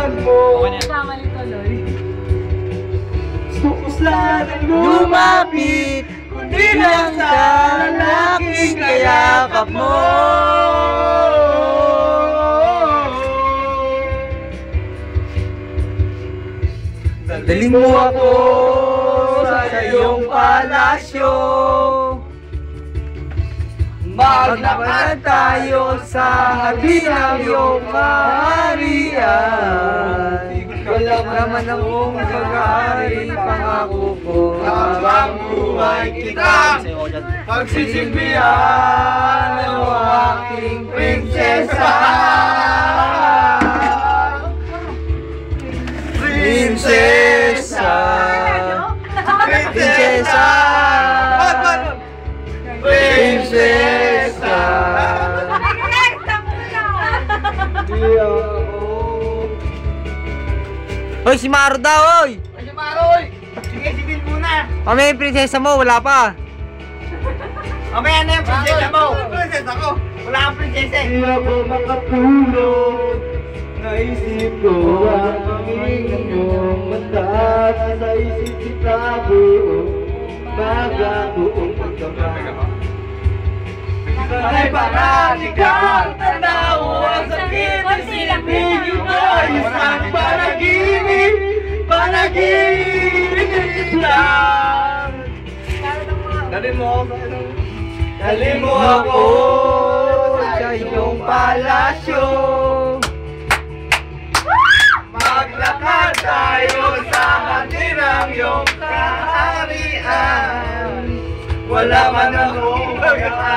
pag mo. Kamali tuloy. Gusto ko sanang lumapit, kundi lang sa lalaking kayakap mo. Dalhin mo ako sa iyong palasyo, maglakad tayo sa hardin ng iyong kaharian. Ikaw naman ang iyong pag-aari, pangako ko. Habang buhay kita, pagsisilbihan ng aking prinsesa. Prinsesa, prinsesa, prinsesa. Hoy, si Maro daw, oy! Ay, si Maro, oy! Sige, sigil muna! Mamaya yung prinsesa mo, wala pa. Mamaya na yung prinsesa mo! Prinsesa ko! Wala kang prinsesa eh! Hindi ako makatulog, naisip ko ang pangingin yung mata. Sa isip kita buong baga buong pagkama. Sana'y parang ikaw tanaw ang sakit na sinipigil mo. Isang panaginip, panaginip lang. Dalhin mo ako sa inong, dalhin mo ako sa iyong palasyo, maglakad tayo sa hardin ng iyong kaharian. Wala man akong pag-aari.